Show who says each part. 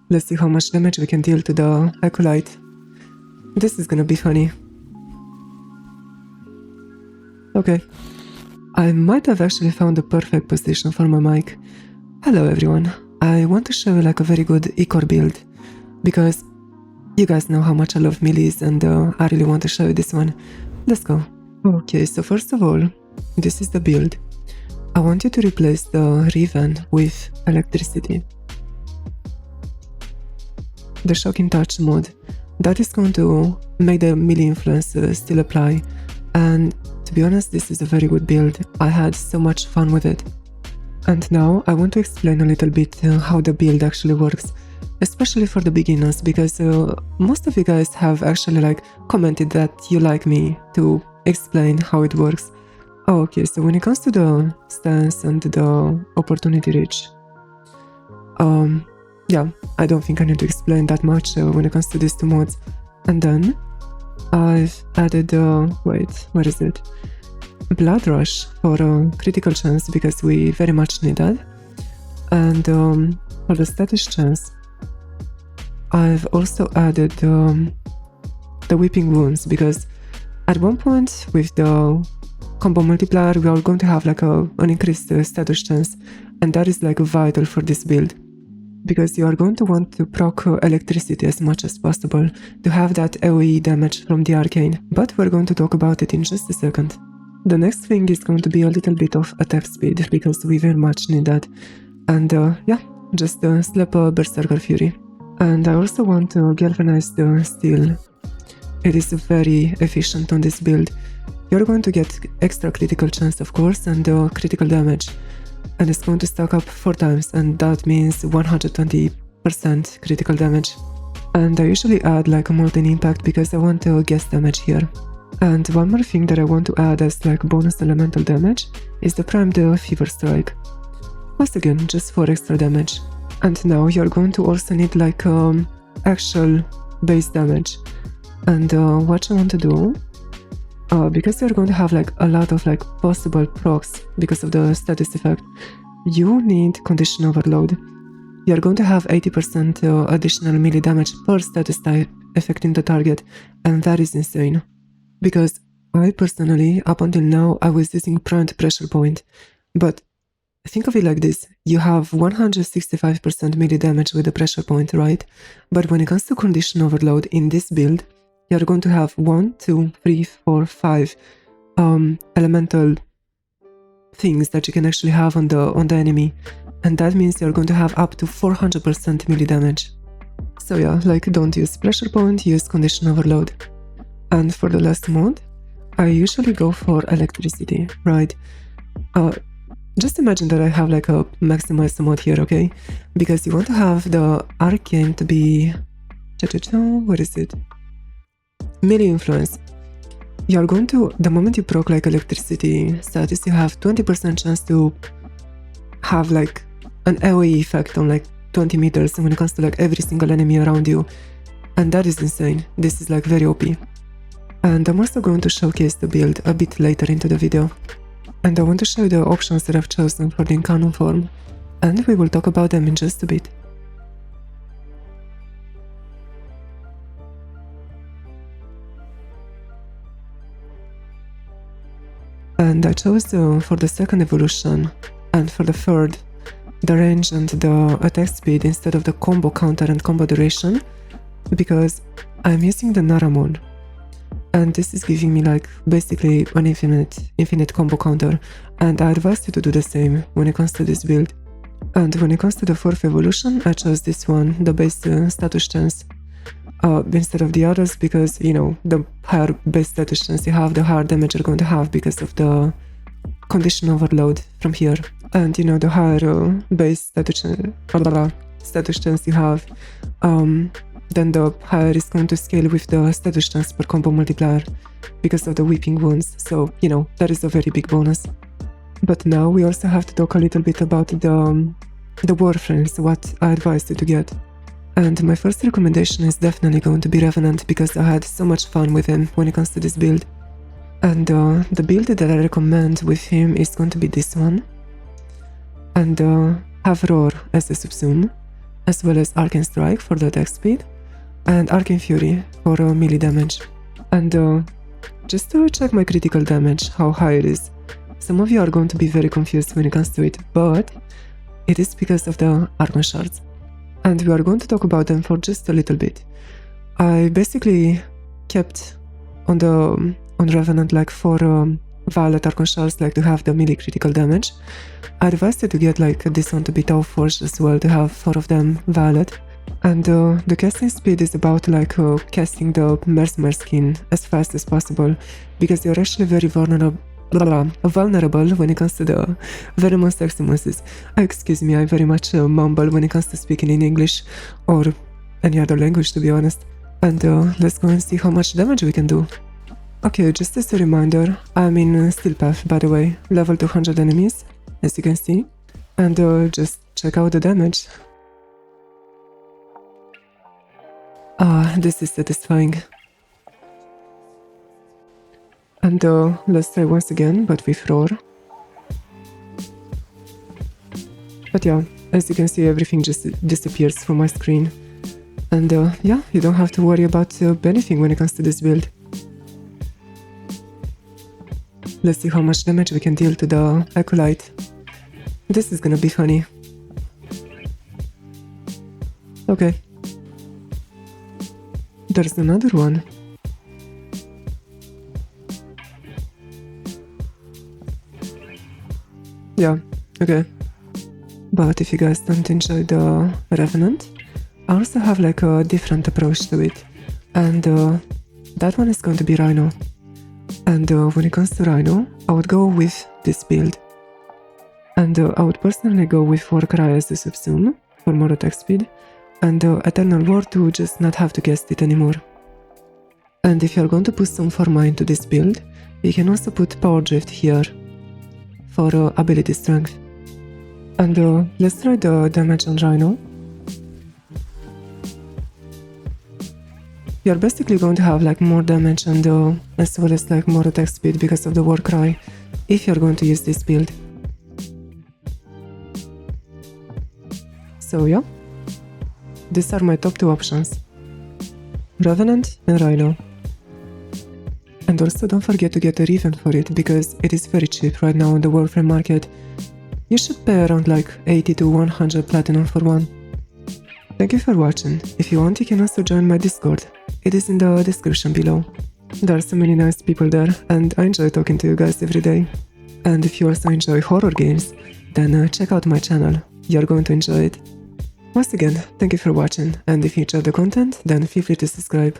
Speaker 1: Let's see how much damage we can deal to the Acolyte. This is gonna be funny. Okay. I might have actually found the perfect position for my mic. Hello everyone. I want to show you like a very good Ichor build, because you guys know how much I love melees and I really want to show you this one. Let's go. Okay, so first of all, this is the build. I want you to replace the Riven with electricity. The Shocking Touch mod. That is going to make the melee influence still apply, and to be honest, this is a very good build. I had so much fun with it. And now I want to explain a little bit how the build actually works, especially for the beginners, because most of you guys have actually like commented that you like me to explain how it works. Okay, so when it comes to the stance and the opportunity reach, yeah, I don't think I need to explain that much when it comes to these two mods. And then I've added, wait, where is it? Blood Rush for a critical chance, because we very much need that. And for the status chance, I've also added the Weeping Wounds, because at one point with the combo multiplier we are going to have like an increased status chance, and that is like vital for this build, because you are going to want to proc electricity as much as possible to have that AoE damage from the arcane, but we're going to talk about it in just a second. The next thing is going to be a little bit of attack speed, because we very much need that, and yeah, just slap a Berserker Fury. And I also want to galvanize the steel. It is very efficient on this build. You're going to get extra critical chance, of course, and critical damage. And it's going to stack up 4 times, and that means 120% critical damage. And I usually add like a molten impact because I want to guess damage here. And one more thing that I want to add as like bonus elemental damage is the primed Fever Strike. Once again, just for extra damage. And now you're going to also need like actual base damage. And what I want to do, because you're going to have like a lot of like possible procs because of the status effect, you need Condition Overload. You're going to have 80% additional melee damage per status type affecting the target, and that is insane. Because I personally, up until now, I was using Primed Pressure Point, but think of it like this: you have 165% melee damage with the Pressure Point, right? But when it comes to Condition Overload in this build, you're going to have 1, 2, 3, 4, 5 elemental things that you can actually have on the enemy, and that means you're going to have up to 400% melee damage. So yeah, like, don't use Pressure Point, use Condition Overload. And for the last mod, I usually go for electricity, right? Just imagine that I have like a maximized mod here, okay? Because you want to have the arcane to be... what is it? Melee influence. You're going to, the moment you proc like electricity status, you have 20% chance to have like an AoE effect on like 20 meters when it comes to like every single enemy around you. And that is insane. This is like very OP. And I'm also going to showcase the build a bit later into the video. And I want to show you the options that I've chosen for the Incarnon form, and we will talk about them in just a bit. And I chose for the second evolution and for the third, the range and the attack speed instead of the combo counter and combo duration, because I'm using the Naramon. And this is giving me like basically an infinite combo counter, and I advise you to do the same when it comes to this build. And when it comes to the fourth evolution, I chose this one, the base status chance, instead of the others, because, you know, the higher base status chance you have, the higher damage you're going to have because of the Condition Overload from here. And, you know, the higher base status chance you have, then the higher is going to scale with the status chance per combo multiplier because of the Weeping Wounds, so, you know, that is a very big bonus. But now we also have to talk a little bit about the Warframes, what I advise you to get. And my first recommendation is definitely going to be Revenant, because I had so much fun with him when it comes to this build. And the build that I recommend with him is going to be this one. And have Roar as the subsume. as well as Arcane Strike for the attack speed, and Arcane Fury for melee damage. And just to check my critical damage, how high it is. Some of you are going to be very confused when it comes to it, but it is because of the armor shards. And we are going to talk about them for just a little bit. I basically kept on Revenant like 4 Violet Archon shards, like to have the melee critical damage. I advised you to get like this one to be Tau Forged as well, to have 4 of them Violet. And the casting speed is about like casting the Mercenary skin as fast as possible, because you're actually very vulnerable when it comes to the Venomous Eximuses. Excuse me, I very much mumble when it comes to speaking in English or any other language, to be honest. And let's go and see how much damage we can do. Okay, just as a reminder, I'm in Steel Path, by the way, level 200 enemies, as you can see. And just check out the damage. Ah, this is satisfying. And let's try once again, but with Roar. But yeah, as you can see, everything just disappears from my screen. And yeah, you don't have to worry about anything when it comes to this build. Let's see how much damage we can deal to the Acolyte. This is gonna be funny. Okay. There's another one. Yeah, okay. But if you guys don't enjoy the Revenant, I also have like a different approach to it. And that one is going to be Rhino. And when it comes to Rhino, I would go with this build. And I would personally go with Warcry as the subsume for more attack speed, and Eternal War to just not have to cast it anymore. And if you're going to put some Forma into this build, you can also put Power Drift here for ability strength. And let's try the damage on Rhino. You're basically going to have like more damage and as well as like more attack speed because of the Warcry, if you're going to use this build. So yeah, these are my top 2 options. Revenant and Rhino. And also don't forget to get a Riven for it, because it is very cheap right now on the Warframe market. You should pay around like 80 to 100 platinum for one. Thank you for watching. If you want, you can also join my Discord. It is in the description below. There are so many nice people there, and I enjoy talking to you guys every day. And if you also enjoy horror games, then check out my channel. You're going to enjoy it. Once again, thank you for watching, and if you enjoyed the content, then feel free to subscribe.